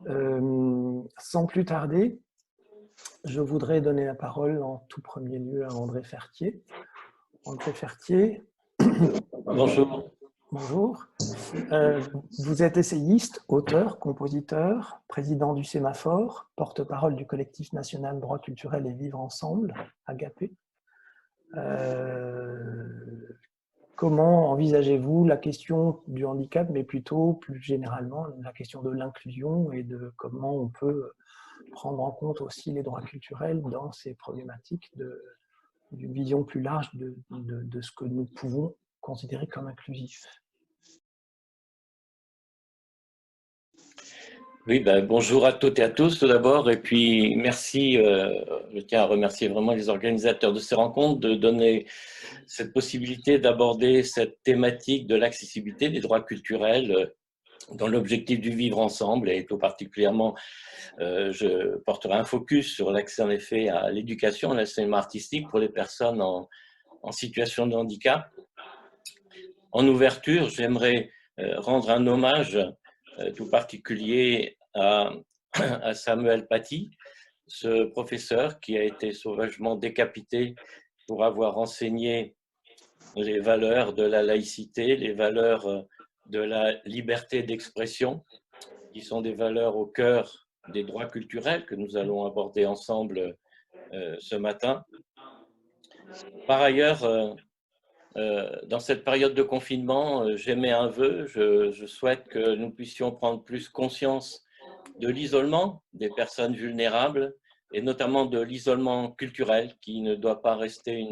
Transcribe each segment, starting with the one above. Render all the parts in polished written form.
Sans plus tarder, je voudrais donner la parole en tout premier lieu à André Fertier. André Fertier, bonjour. Bonjour. Vous êtes essayiste, auteur, compositeur, président du Sémaphore, porte-parole du collectif national Droit culturel et Vivre ensemble, Agapé. Comment envisagez-vous la question du handicap, mais plutôt plus généralement la question de l'inclusion et de comment on peut prendre en compte aussi les droits culturels dans ces problématiques d'une vision plus large de ce que nous pouvons considérer comme inclusif? Oui, bonjour à toutes et à tous tout d'abord, et puis merci, je tiens à remercier vraiment les organisateurs de ces rencontres de donner cette possibilité d'aborder cette thématique de l'accessibilité des droits culturels dans l'objectif du vivre ensemble, et tout particulièrement, je porterai un focus sur l'accès en effet à l'éducation, à l'enseignement artistique pour les personnes en situation de handicap. En ouverture, j'aimerais rendre un hommage tout particulier à Samuel Paty, ce professeur qui a été sauvagement décapité pour avoir enseigné les valeurs de la laïcité, les valeurs de la liberté d'expression, qui sont des valeurs au cœur des droits culturels que nous allons aborder ensemble ce matin. Par ailleurs, dans cette période de confinement, j'émets un vœu, je souhaite que nous puissions prendre plus conscience de l'isolement des personnes vulnérables et notamment de l'isolement culturel qui ne doit pas rester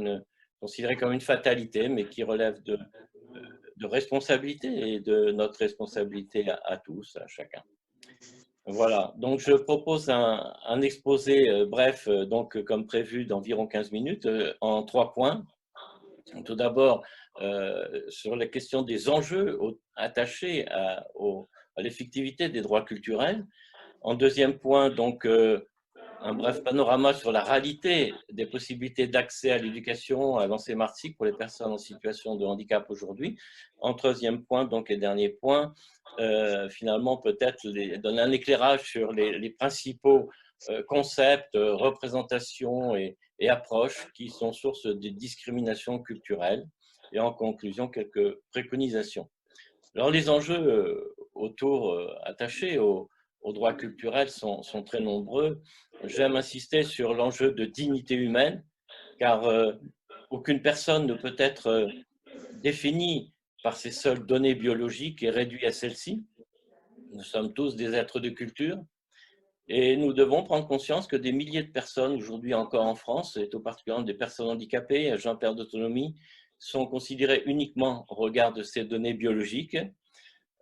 considéré comme une fatalité, mais qui relève de responsabilité et de notre responsabilité à tous, à chacun. Voilà, donc je propose un exposé bref, donc comme prévu d'environ 15 minutes, en 3 points. Tout d'abord, sur la question des enjeux attachés à l'effectivité des droits culturels. En deuxième point, donc, un bref panorama sur la réalité des possibilités d'accès à l'éducation, à l'enseignement artistique pour les personnes en situation de handicap aujourd'hui. En troisième point, donc, et dernier point, finalement, peut-être donner un éclairage sur les principaux concepts, représentations et approches qui sont source de discrimination culturelle. Et en conclusion, quelques préconisations. Alors, les enjeux attachés aux droits culturels sont très nombreux. J'aime insister sur l'enjeu de dignité humaine, car aucune personne ne peut être définie par ses seules données biologiques et réduite à celles-ci. Nous sommes tous des êtres de culture et nous devons prendre conscience que des milliers de personnes aujourd'hui encore en France, et tout particulièrement des personnes handicapées, agents en perte d'autonomie, sont considérées uniquement au regard de ces données biologiques,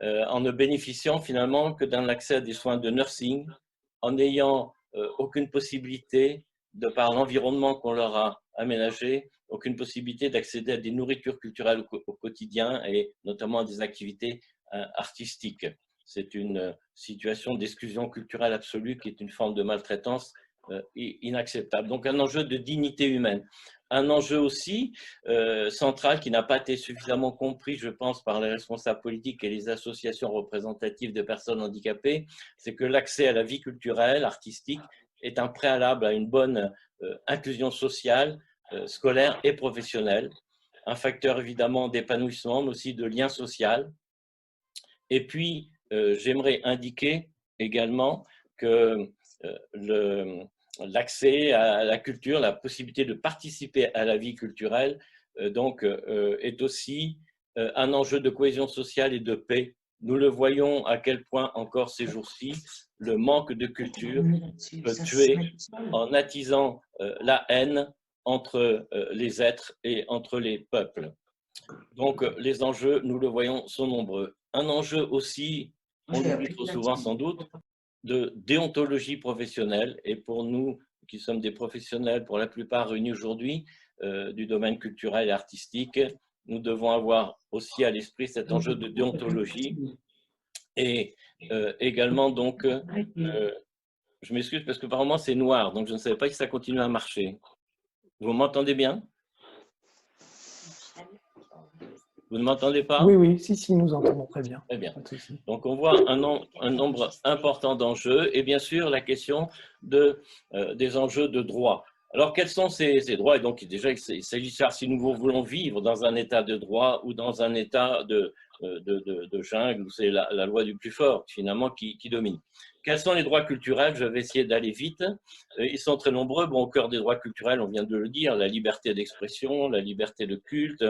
en ne bénéficiant finalement que d'un accès à des soins de nursing, en n'ayant aucune possibilité, de par l'environnement qu'on leur a aménagé, aucune possibilité d'accéder à des nourritures culturelles au quotidien et notamment à des activités artistiques. C'est une situation d'exclusion culturelle absolue qui est une forme de maltraitance inacceptable. Donc un enjeu de dignité humaine. Un enjeu aussi central qui n'a pas été suffisamment compris, je pense, par les responsables politiques et les associations représentatives de personnes handicapées, c'est que l'accès à la vie culturelle, artistique, est un préalable à une bonne inclusion sociale, scolaire et professionnelle, un facteur évidemment d'épanouissement, mais aussi de lien social. Et puis, j'aimerais indiquer également que l'accès à la culture, la possibilité de participer à la vie culturelle, est aussi un enjeu de cohésion sociale et de paix. Nous le voyons à quel point encore ces jours-ci, le manque de culture peut tuer en attisant la haine entre les êtres et entre les peuples. Donc, les enjeux, nous le voyons, sont nombreux. Un enjeu aussi, on l'oublie trop souvent sans doute, de déontologie professionnelle. Et pour nous, qui sommes des professionnels pour la plupart réunis aujourd'hui du domaine culturel et artistique, nous devons avoir aussi à l'esprit cet enjeu de déontologie. Et également, donc, je m'excuse parce que par moment c'est noir, donc je ne savais pas si ça continue à marcher. Vous m'entendez bien? Vous ne m'entendez pas? Oui, oui, si, nous entendons très bien. Très bien. Pas de souci. Donc, on voit un nombre important d'enjeux et bien sûr la question des enjeux de droit. Alors, quels sont ces droits? Et donc, déjà, il s'agit de savoir si nous voulons vivre dans un état de droit ou dans un état de jungle où c'est la loi du plus fort, finalement, qui domine. Quels sont les droits culturels? Je vais essayer d'aller vite. Ils sont très nombreux. Bon, au cœur des droits culturels, on vient de le dire, la liberté d'expression, la liberté de culte,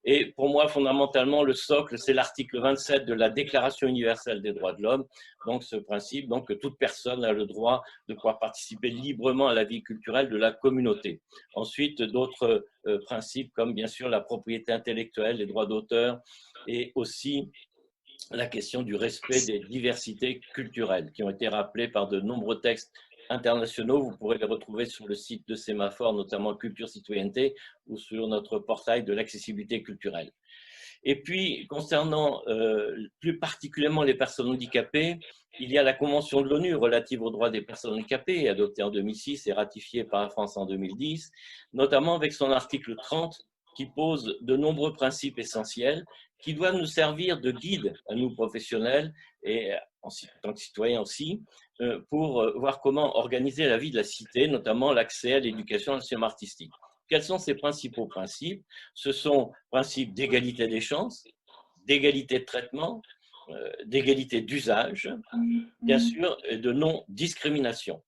et pour moi, fondamentalement, le socle, c'est l'article 27 de la Déclaration universelle des droits de l'homme. Donc, ce principe, donc, que toute personne a le droit de pouvoir participer librement à la vie culturelle de la communauté. Ensuite, d'autres principes comme, bien sûr, la propriété intellectuelle, les droits d'auteur et aussi la question du respect des diversités culturelles qui ont été rappelées par de nombreux textes internationaux. Vous pourrez les retrouver sur le site de Sémaphore, notamment Culture Citoyenneté, ou sur notre portail de l'accessibilité culturelle. Et puis, concernant plus particulièrement les personnes handicapées, il y a la Convention de l'ONU relative aux droits des personnes handicapées, adoptée en 2006 et ratifiée par la France en 2010, notamment avec son article 30 qui pose de nombreux principes essentiels qui doivent nous servir de guide à nous professionnels et en tant que citoyens aussi, pour voir comment organiser la vie de la cité, notamment l'accès à l'éducation et à l'enseignement artistique. Quels sont ces principaux principes? Ce sont principes d'égalité des chances, d'égalité de traitement, d'égalité d'usage, bien sûr, et de non-discrimination.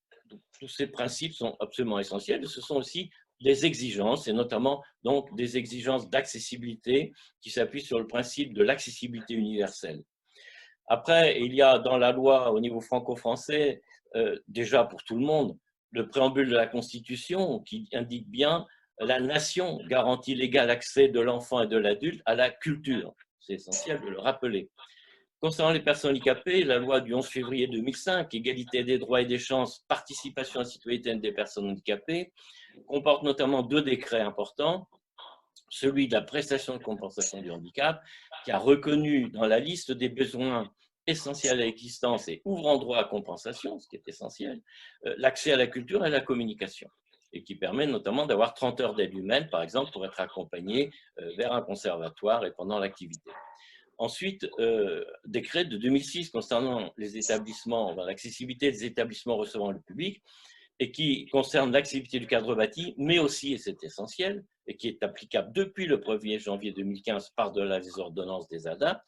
Tous ces principes sont absolument essentiels. Ce sont aussi des exigences, et notamment donc des exigences d'accessibilité qui s'appuient sur le principe de l'accessibilité universelle. Après, il y a dans la loi au niveau franco-français, déjà pour tout le monde, le préambule de la Constitution qui indique bien la nation garantit l'égal accès de l'enfant et de l'adulte à la culture. C'est essentiel de le rappeler. Concernant les personnes handicapées, la loi du 11 février 2005, égalité des droits et des chances, participation à la citoyenneté des personnes handicapées, comporte notamment 2 décrets importants. Celui de la prestation de compensation du handicap, qui a reconnu dans la liste des besoins essentiels à l'existence et ouvrant droit à compensation, ce qui est essentiel, l'accès à la culture et à la communication, et qui permet notamment d'avoir 30 heures d'aide humaine, par exemple, pour être accompagné vers un conservatoire et pendant l'activité. Ensuite, décret de 2006 concernant les établissements, l'accessibilité des établissements recevant le public, et qui concerne l'accessibilité du cadre bâti, mais aussi, et c'est essentiel, et qui est applicable depuis le 1er janvier 2015 par-delà les ordonnances des ADAPT,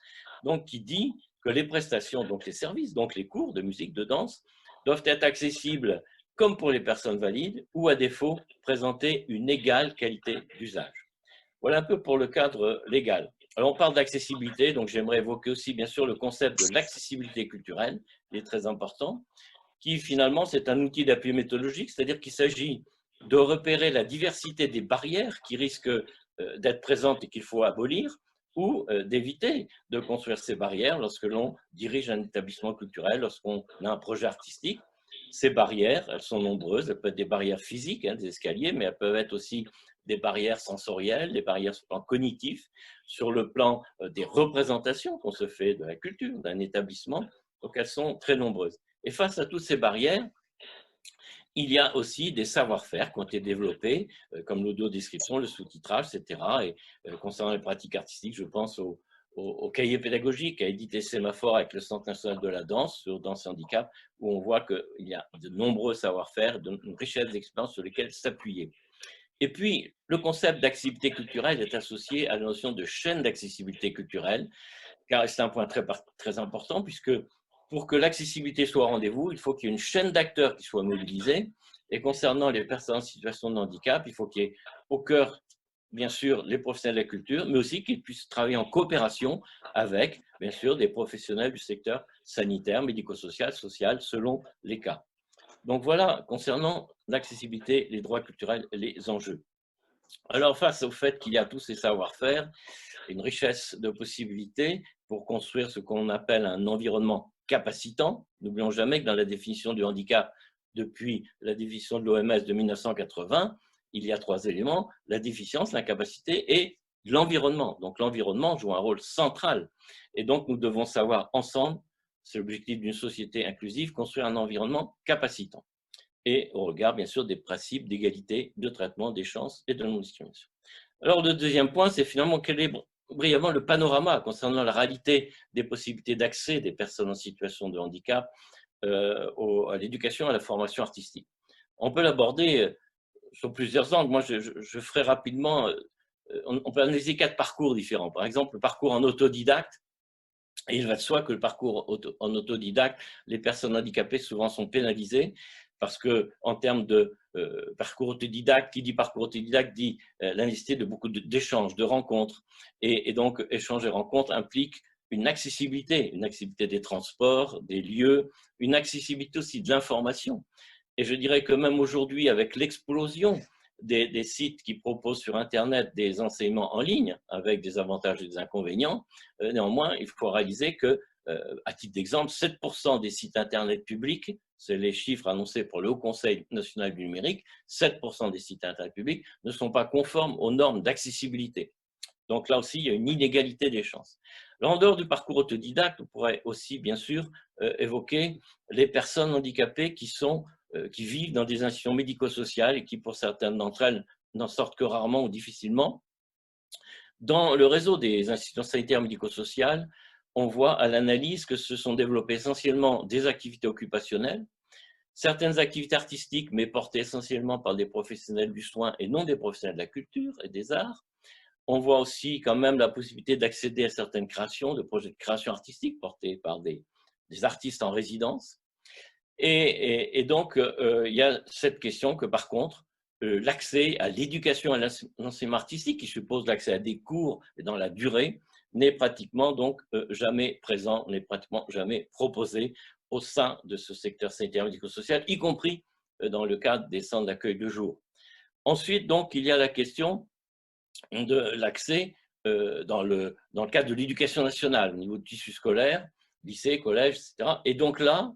donc qui dit que les prestations, donc les services, donc les cours de musique, de danse, doivent être accessibles comme pour les personnes valides ou à défaut présenter une égale qualité d'usage. Voilà un peu pour le cadre légal. Alors on parle d'accessibilité, donc j'aimerais évoquer aussi bien sûr le concept de l'accessibilité culturelle, il est très important, qui finalement c'est un outil d'appui méthodologique, c'est-à-dire qu'il s'agit de repérer la diversité des barrières qui risquent d'être présentes et qu'il faut abolir, ou d'éviter de construire ces barrières lorsque l'on dirige un établissement culturel, lorsqu'on a un projet artistique. Ces barrières, elles sont nombreuses, elles peuvent être des barrières physiques, des escaliers, mais elles peuvent être aussi des barrières sensorielles, des barrières sur le plan cognitif, sur le plan des représentations qu'on se fait de la culture, d'un établissement, donc elles sont très nombreuses. Et face à toutes ces barrières, il y a aussi des savoir-faire qui ont été développés, comme l'audio-description, le sous-titrage, etc. Et concernant les pratiques artistiques, je pense au cahier pédagogique qu'a édité Sémaphore avec le Centre national de la danse sur Danse et Handicap, où on voit qu'il y a de nombreux savoir-faire, une richesse d'expérience sur lesquels s'appuyer. Et puis, le concept d'accessibilité culturelle est associé à la notion de chaîne d'accessibilité culturelle, car c'est un point très important, puisque pour que l'accessibilité soit au rendez-vous, il faut qu'il y ait une chaîne d'acteurs qui soit mobilisée. Et concernant les personnes en situation de handicap, il faut qu'il y ait au cœur, bien sûr, les professionnels de la culture, mais aussi qu'ils puissent travailler en coopération avec, bien sûr, des professionnels du secteur sanitaire, médico-social, social, selon les cas. Donc voilà, concernant l'accessibilité, les droits culturels et les enjeux. Alors, face au fait qu'il y a tous ces savoir-faire, une richesse de possibilités pour construire ce qu'on appelle un environnement capacitant. N'oublions jamais que dans la définition du handicap, depuis la définition de l'OMS de 1980, il y a 3 éléments, la déficience, l'incapacité et l'environnement. Donc l'environnement joue un rôle central. Et donc nous devons savoir ensemble, c'est l'objectif d'une société inclusive, construire un environnement capacitant. Et au regard, bien sûr, des principes d'égalité, de traitement, des chances et de non-discrimination. Alors, le deuxième point, c'est finalement quel est brièvement le panorama concernant la réalité des possibilités d'accès des personnes en situation de handicap à l'éducation et à la formation artistique. On peut l'aborder sur plusieurs angles. Moi, je ferai rapidement, on peut analyser 4 parcours différents. Par exemple, le parcours en autodidacte. Et il va de soi que le parcours en autodidacte, les personnes handicapées souvent sont pénalisées parce que en termes de parcours autodidacte, qui dit parcours autodidacte dit la nécessité de beaucoup d'échanges, de rencontres. Et donc, échanges et rencontres impliquent une accessibilité des transports, des lieux, une accessibilité aussi de l'information. Et je dirais que même aujourd'hui, avec l'explosion des sites qui proposent sur Internet des enseignements en ligne, avec des avantages et des inconvénients, néanmoins, il faut réaliser que, à titre d'exemple, 7% des sites Internet publics, c'est les chiffres annoncés pour le Haut Conseil national du numérique, 7% des sites Internet publics ne sont pas conformes aux normes d'accessibilité. Donc là aussi, il y a une inégalité des chances. Alors, en dehors du parcours autodidacte, on pourrait aussi, bien sûr, évoquer les personnes handicapées qui vivent dans des institutions médico-sociales et qui, pour certaines d'entre elles, n'en sortent que rarement ou difficilement. Dans le réseau des institutions sanitaires médico-sociales, on voit à l'analyse que se sont développées essentiellement des activités occupationnelles, certaines activités artistiques, mais portées essentiellement par des professionnels du soin et non des professionnels de la culture et des arts. On voit aussi quand même la possibilité d'accéder à certaines créations, de projets de création artistique portés par des artistes en résidence. Et donc, il y a cette question que, par contre, l'accès à l'éducation et à l'enseignement artistique, qui suppose l'accès à des cours et dans la durée, n'est pratiquement donc jamais présent, n'est pratiquement jamais proposé au sein de ce secteur sanitaire médico-social, y compris dans le cadre des centres d'accueil de jour. Ensuite, donc, il y a la question de l'accès dans le cadre de l'éducation nationale, au niveau du tissu scolaire, lycée, collège, etc. Et donc là,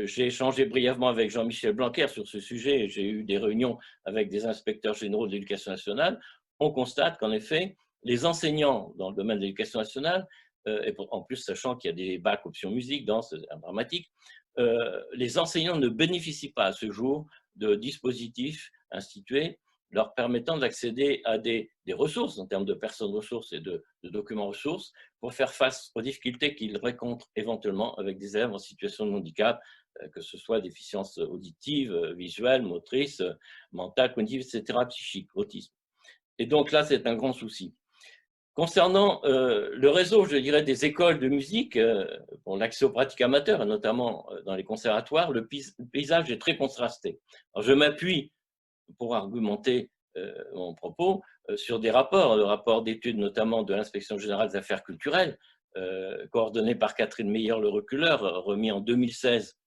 j'ai échangé brièvement avec Jean-Michel Blanquer sur ce sujet, j'ai eu des réunions avec des inspecteurs généraux de l'éducation nationale. On constate qu'en effet, les enseignants dans le domaine de l'éducation nationale, et en plus sachant qu'il y a des bacs options musique, danse, dramatique, les enseignants ne bénéficient pas à ce jour de dispositifs institués leur permettant d'accéder à des ressources en termes de personnes ressources et de documents ressources pour faire face aux difficultés qu'ils rencontrent éventuellement avec des élèves en situation de handicap, que ce soit déficience auditive, visuelle, motrice, mentale, cognitive, etc., psychique, autisme. Et donc là, c'est un grand souci. Concernant le réseau, je dirais, des écoles de musique, pour l'accès aux pratiques amateurs, notamment dans les conservatoires, le paysage est très contrasté. Alors, je m'appuie pour argumenter mon propos sur des rapports, le rapport d'études notamment de l'Inspection générale des affaires culturelles, coordonné par Catherine Meyer le reculeur, remis en 2016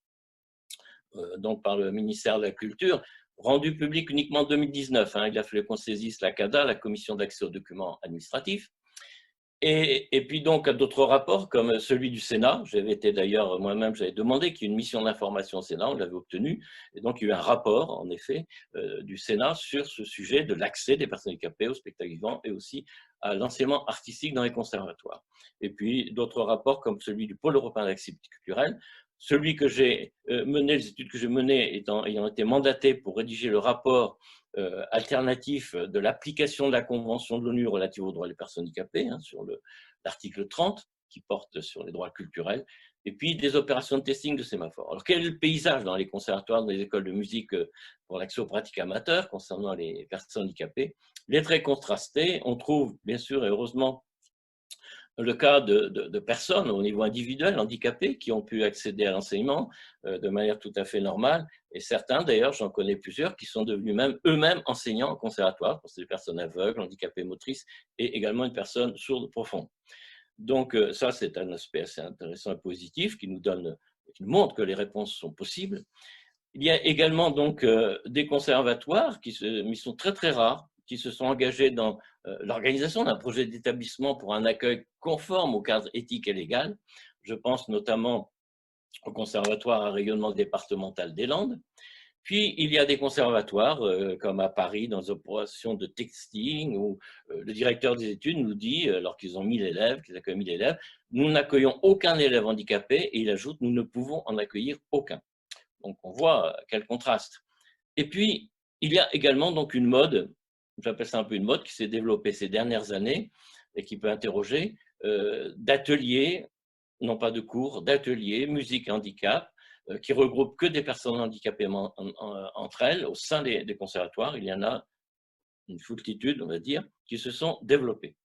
donc par le ministère de la Culture, rendu public uniquement en 2019. Il a fallu qu'on saisisse la CADA, la Commission d'accès aux documents administratifs. Et puis donc à d'autres rapports comme celui du Sénat, j'avais été d'ailleurs moi-même, j'avais demandé qu'il y ait une mission d'information au Sénat, on l'avait obtenu, et donc il y a eu un rapport en effet du Sénat sur ce sujet de l'accès des personnes handicapées au spectacle vivant et aussi à l'enseignement artistique dans les conservatoires. Et puis d'autres rapports comme celui du Pôle européen d'accessibilité culturelle, celui que j'ai mené, les études que j'ai menées ayant été mandaté pour rédiger le rapport alternatif de l'application de la Convention de l'ONU relative aux droits des personnes handicapées, sur l'article 30, qui porte sur les droits culturels, et puis des opérations de testing de sémaphores. Alors, quel est le paysage dans les conservatoires, dans les écoles de musique pour l'accès aux pratiques amateurs concernant les personnes handicapées? Il est très contrasté. On trouve, bien sûr, et heureusement, le cas de personnes au niveau individuel handicapées qui ont pu accéder à l'enseignement de manière tout à fait normale. Et certains, d'ailleurs, j'en connais plusieurs, qui sont devenus eux-mêmes enseignants en conservatoire, pour ces personnes aveugles, handicapées motrices, et également une personne sourde profonde. Donc ça, c'est un aspect assez intéressant et positif qui nous montre que les réponses sont possibles. Il y a également donc des conservatoires, mais ils sont très très rares, qui se sont engagés dans l'organisation d'un projet d'établissement pour un accueil conforme au cadre éthique et légal. Je pense notamment au conservatoire à rayonnement départemental des Landes. Puis, il y a des conservatoires, comme à Paris, dans des opérations de texting, où le directeur des études nous dit, alors qu'ils ont 1000 élèves, qu'ils accueillent 1000 élèves, nous n'accueillons aucun élève handicapé, et il ajoute, nous ne pouvons en accueillir aucun. Donc, on voit quel contraste. Et puis, il y a également donc une mode, j'appelle ça un peu une mode, qui s'est développée ces dernières années, et qui peut interroger, d'ateliers, non pas de cours, d'ateliers, musique et handicap, qui regroupent que des personnes handicapées entre elles. Au sein des conservatoires, il y en a une foultitude, on va dire, qui se sont développées.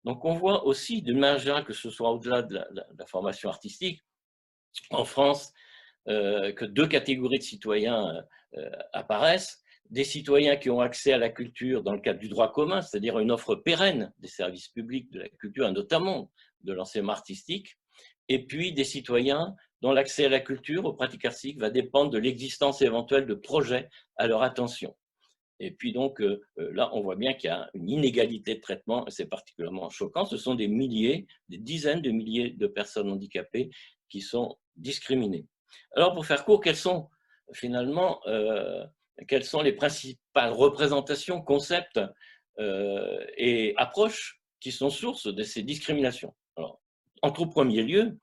Donc on voit aussi, d'une manière générale, que ce soit au-delà de la formation artistique, en France, que deux catégories de citoyens apparaissent. Des citoyens qui ont accès à la culture dans le cadre du droit commun, c'est-à-dire une offre pérenne des services publics de la culture, et notamment de l'enseignement artistique, et puis des citoyens dont l'accès à la culture, aux pratiques artistiques, va dépendre de l'existence éventuelle de projets à leur attention. Et puis donc, là, on voit bien qu'il y a une inégalité de traitement, et c'est particulièrement choquant. Ce sont des milliers, des dizaines de milliers de personnes handicapées qui sont discriminées. Alors, pour faire court, quelles sont finalement les principales représentations, concepts et approches qui sont sources de ces discriminations? Alors, en tout premier lieu,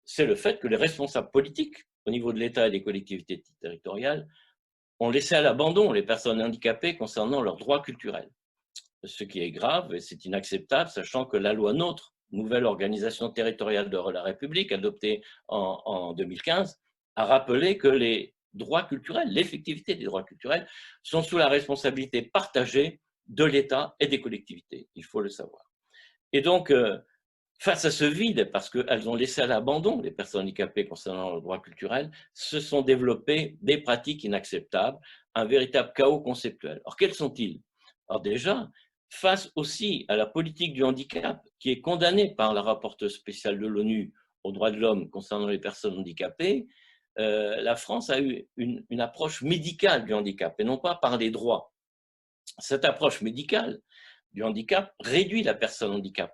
c'est le fait que les responsables politiques, au niveau de l'État et des collectivités territoriales, ont laissé à l'abandon les personnes handicapées concernant leurs droits culturels. Ce qui est grave et c'est inacceptable, sachant que la loi NOTRe, nouvelle organisation territoriale de la République, adoptée en 2015, a rappelé que les droits culturels, l'effectivité des droits culturels, sont sous la responsabilité partagée de l'État et des collectivités. Il faut le savoir. Et donc, face à ce vide, parce qu'elles ont laissé à l'abandon les personnes handicapées concernant leurs droits culturels, se sont développées des pratiques inacceptables, un véritable chaos conceptuel. Alors, quels sont-ils? Alors déjà, face aussi à la politique du handicap, qui est condamnée par la rapporteure spéciale de l'ONU aux droits de l'homme concernant les personnes handicapées, la France a eu une approche médicale du handicap, et non pas par les droits. Cette approche médicale du handicap réduit la personne handicapée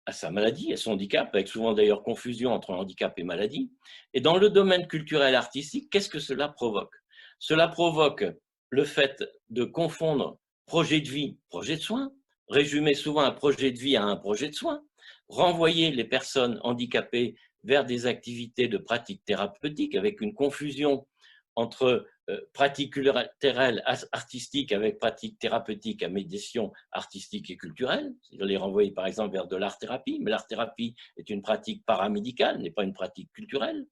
à sa maladie, à son handicap, avec souvent d'ailleurs confusion entre handicap et maladie. Et dans le domaine culturel et artistique, qu'est-ce que cela provoque? Cela provoque le fait de confondre projet de vie, projet de soins, résumer souvent un projet de vie à un projet de soins, renvoyer les personnes handicapées vers des activités de pratique thérapeutique avec une confusion entre pratique culturelle artistique avec pratique thérapeutique à médiation artistique et culturelle. C'est-à-dire les renvoyer par exemple vers de l'art-thérapie, mais l'art-thérapie est une pratique paramédicale, n'est pas une pratique culturelle.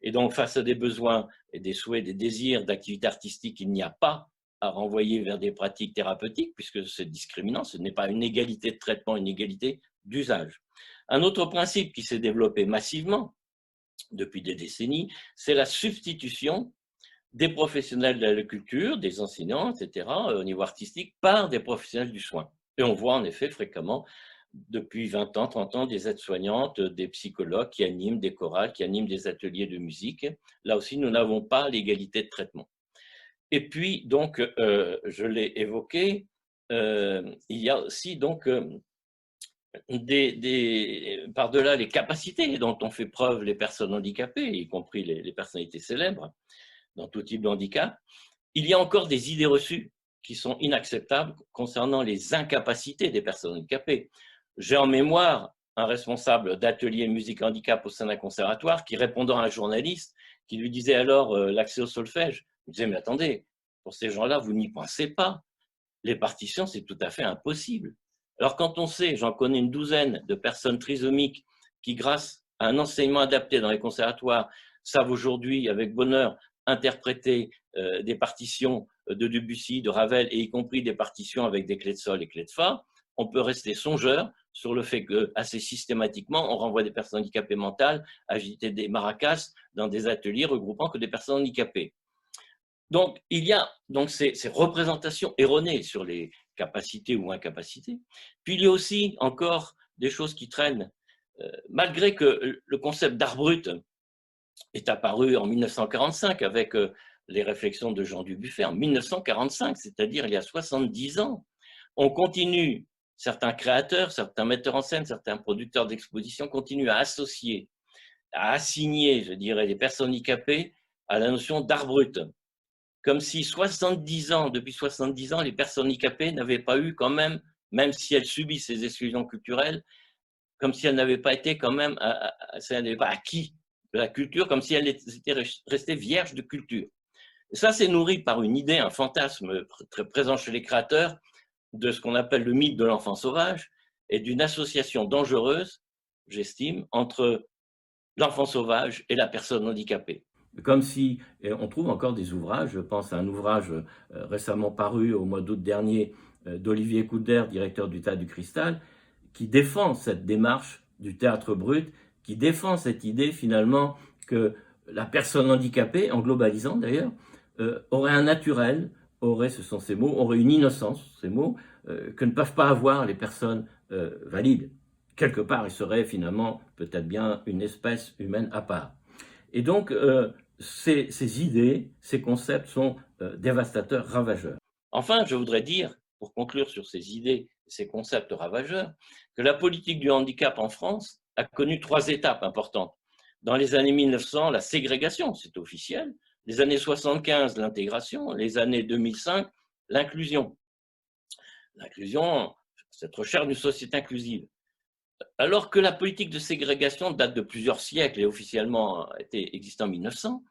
Et donc face à des besoins et des souhaits, des désirs d'activité artistique, il n'y a pas à renvoyer vers des pratiques thérapeutiques puisque c'est discriminant, ce n'est pas une égalité de traitement, une égalité d'usage. Un autre principe qui s'est développé massivement depuis des décennies, c'est la substitution des professionnels de la culture, des enseignants, etc., au niveau artistique, par des professionnels du soin. Et on voit en effet fréquemment, depuis 20 ans, 30 ans, des aides-soignantes, des psychologues qui animent des chorales, qui animent des ateliers de musique. Là aussi, nous n'avons pas l'égalité de traitement. Et puis, donc, je l'ai évoqué, il y a aussi donc par-delà les capacités dont ont fait preuve les personnes handicapées, y compris les personnalités célèbres, dans tout type de handicap, il y a encore des idées reçues qui sont inacceptables concernant les incapacités des personnes handicapées. J'ai en mémoire un responsable d'atelier musique handicap au sein d'un conservatoire qui, répondant à un journaliste, qui lui disait alors l'accès au solfège, il disait mais attendez, pour ces gens-là, vous n'y pensez pas. Les partitions, c'est tout à fait impossible. Alors quand on sait, j'en connais une douzaine de personnes trisomiques qui, grâce à un enseignement adapté dans les conservatoires, savent aujourd'hui avec bonheur interpréter des partitions de Debussy, de Ravel, et y compris des partitions avec des clés de sol et clés de fa, on peut rester songeur sur le fait que, assez systématiquement, on renvoie des personnes handicapées mentales agiter des maracas dans des ateliers regroupant que des personnes handicapées. Donc, il y a donc ces représentations erronées sur les capacités ou incapacités. Puis, il y a aussi encore des choses qui traînent, malgré que le concept d'art brut est apparu en 1945 avec les réflexions de Jean Dubuffet, en 1945, c'est-à-dire il y a 70 ans. On continue, certains créateurs, certains metteurs en scène, certains producteurs d'expositions continuent à associer, à assigner, je dirais, les personnes handicapées à la notion d'art brut. Comme si 70 ans, depuis 70 ans, les personnes handicapées n'avaient pas eu quand même si elles subissent ces exclusions culturelles, comme si elles n'avaient pas été quand même, si elles n'avaient pas acquis de la culture, comme si elles étaient restées vierges de culture. Et ça, c'est nourri par une idée, un fantasme très présent chez les créateurs de ce qu'on appelle le mythe de l'enfant sauvage. et d'une association dangereuse, j'estime, entre l'enfant sauvage et la personne handicapée. Comme si, on trouve encore des ouvrages, je pense à un ouvrage récemment paru au mois d'août dernier d'Olivier Couder, directeur du Théâtre du Cristal, qui défend cette démarche du théâtre brut, qui défend cette idée finalement que la personne handicapée, en globalisant d'ailleurs, aurait un naturel, aurait, ce sont ces mots, aurait une innocence, ces mots, que ne peuvent pas avoir les personnes valides. Quelque part, il serait finalement peut-être bien une espèce humaine à part. Et donc, ces idées, ces concepts sont dévastateurs, ravageurs. Enfin, je voudrais dire, pour conclure sur ces idées, ces concepts ravageurs, que la politique du handicap en France a connu 3 étapes importantes. Dans les années 1900, la ségrégation, c'est officiel. Les années 75, l'intégration. Les années 2005, l'inclusion. L'inclusion, cette recherche d'une société inclusive. Alors que la politique de ségrégation date de plusieurs siècles et officiellement existe en 1900,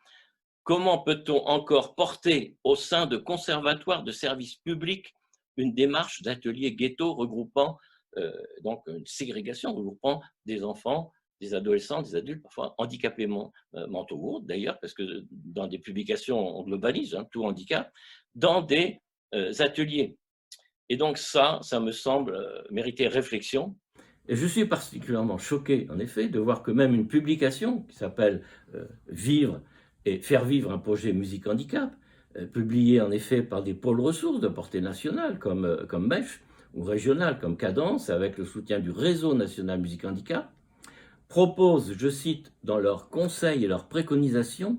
comment peut-on encore porter au sein de conservatoires de services publics une démarche d'atelier ghetto regroupant donc une ségrégation, regroupant des enfants, des adolescents, des adultes, parfois handicapés mentaux, d'ailleurs, parce que dans des publications, on globalise tout handicap, dans des ateliers. Et donc ça me semble mériter réflexion. Et je suis particulièrement choqué, en effet, de voir que même une publication qui s'appelle Vivre et faire vivre un projet musique handicap, publié en effet par des pôles ressources de portée nationale comme Mèche, ou régionale comme Cadence, avec le soutien du Réseau national musique handicap, propose, je cite, dans leurs conseils et leurs préconisations,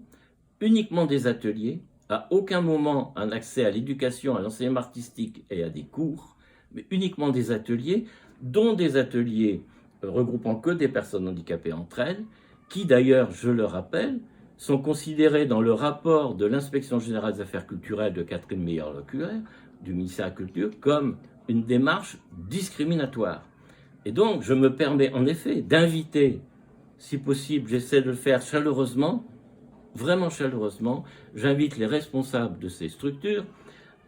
uniquement des ateliers, à aucun moment un accès à l'éducation, à l'enseignement artistique et à des cours, mais uniquement des ateliers, dont des ateliers regroupant que des personnes handicapées entre elles, qui d'ailleurs, je le rappelle, sont considérés dans le rapport de l'Inspection générale des affaires culturelles de Catherine Meyer-Leclerc, du ministère de la Culture, comme une démarche discriminatoire. Et donc, je me permets en effet d'inviter, si possible, j'essaie de le faire chaleureusement, vraiment chaleureusement, j'invite les responsables de ces structures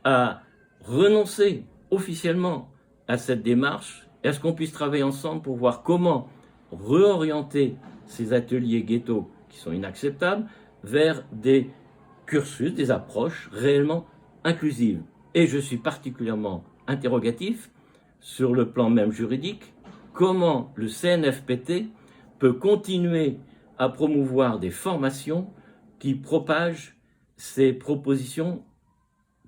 à renoncer officiellement à cette démarche et à ce qu'on puisse travailler ensemble pour voir comment réorienter ces ateliers ghetto qui sont inacceptables vers des cursus, des approches réellement inclusives. Et je suis particulièrement interrogatif sur le plan même juridique, comment le CNFPT peut continuer à promouvoir des formations qui propagent ces propositions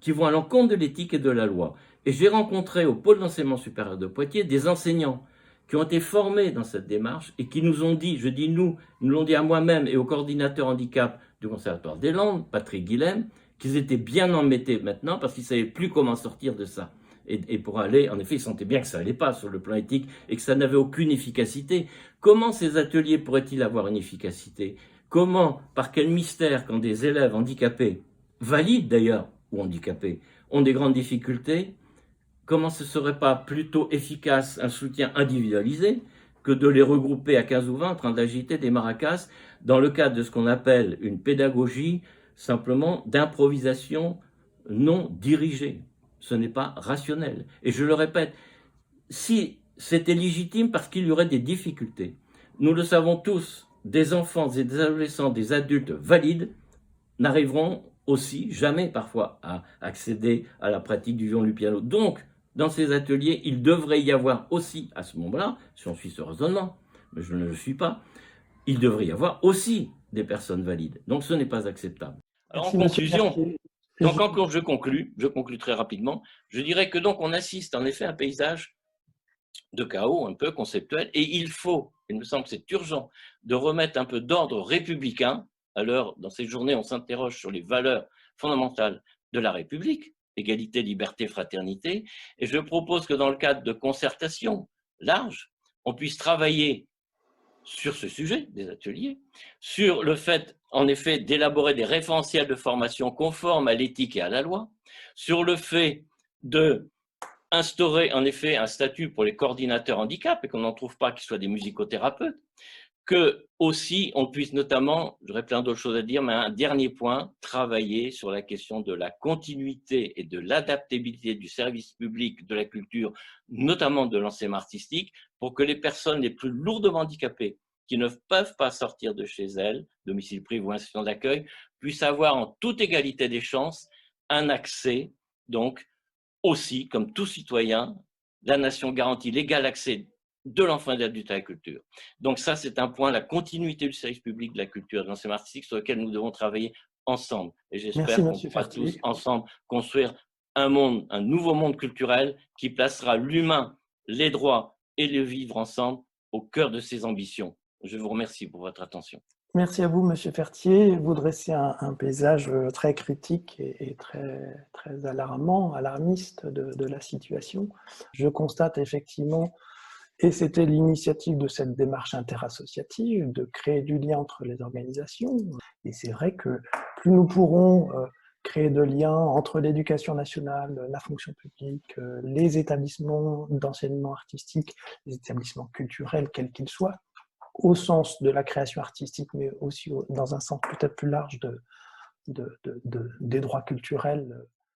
qui vont à l'encontre de l'éthique et de la loi. Et j'ai rencontré au pôle d'enseignement supérieur de Poitiers des enseignants qui ont été formés dans cette démarche et qui nous ont dit, je dis nous l'ont dit à moi-même et au coordinateur handicap du Conservatoire des Landes, Patrick Guilhem, qu'ils étaient bien embêtés maintenant parce qu'ils ne savaient plus comment sortir de ça. Et pour aller, en effet, ils sentaient bien que ça n'allait pas sur le plan éthique et que ça n'avait aucune efficacité. Comment ces ateliers pourraient-ils avoir une efficacité? Comment, par quel mystère, quand des élèves handicapés, valides d'ailleurs, ou handicapés, ont des grandes difficultés, comment ce ne serait pas plutôt efficace un soutien individualisé que de les regrouper à 15 ou 20 en train d'agiter des maracas dans le cadre de ce qu'on appelle une pédagogie simplement d'improvisation non dirigée. Ce n'est pas rationnel. Et je le répète, si c'était légitime parce qu'il y aurait des difficultés, nous le savons tous, des enfants et des adolescents, des adultes valides n'arriveront aussi jamais parfois à accéder à la pratique du violon, du piano. Donc, dans ces ateliers, il devrait y avoir aussi, à ce moment-là, si on suit ce raisonnement, mais je ne le suis pas, il devrait y avoir aussi des personnes valides. Donc, ce n'est pas acceptable. Alors, en conclusion, je conclus très rapidement, je dirais que donc on assiste en effet à un paysage de chaos un peu conceptuel et il me semble que c'est urgent de remettre un peu d'ordre républicain. À l'heure, dans ces journées, on s'interroge sur les valeurs fondamentales de la République, égalité, liberté, fraternité, et je propose que dans le cadre de concertation large, on puisse travailler sur ce sujet des ateliers, sur le fait, en effet, d'élaborer des référentiels de formation conformes à l'éthique et à la loi, sur le fait d'instaurer, en effet, un statut pour les coordinateurs handicap et qu'on n'en trouve pas qui soient des musicothérapeutes, que aussi on puisse notamment, j'aurais plein d'autres choses à dire, mais un dernier point, travailler sur la question de la continuité et de l'adaptabilité du service public de la culture, notamment de l'enseignement artistique, pour que les personnes les plus lourdement handicapées, qui ne peuvent pas sortir de chez elles, domicile privé ou institution d'accueil, puissent avoir en toute égalité des chances un accès, donc aussi, comme tout citoyen, la nation garantit l'égal accès de l'enfant et de l'adulte à la culture. Donc ça, c'est un point, la continuité du service public de la culture et de l'enseignement artistique sur lequel nous devons travailler ensemble. Et Merci, j'espère qu'on Monsieur pourra Fertier. tous ensemble construire un monde, un nouveau monde culturel qui placera l'humain, les droits et le vivre ensemble au cœur de ses ambitions. Je vous remercie pour votre attention. Merci à vous, Monsieur Fertier. Vous dressez un paysage très critique et très alarmiste de la situation. Je constate effectivement, et c'était l'initiative de cette démarche interassociative, de créer du lien entre les organisations. Et c'est vrai que plus nous pourrons créer de liens entre l'éducation nationale, la fonction publique, les établissements d'enseignement artistique, les établissements culturels, quels qu'ils soient, au sens de la création artistique, mais aussi dans un sens peut-être plus large des droits culturels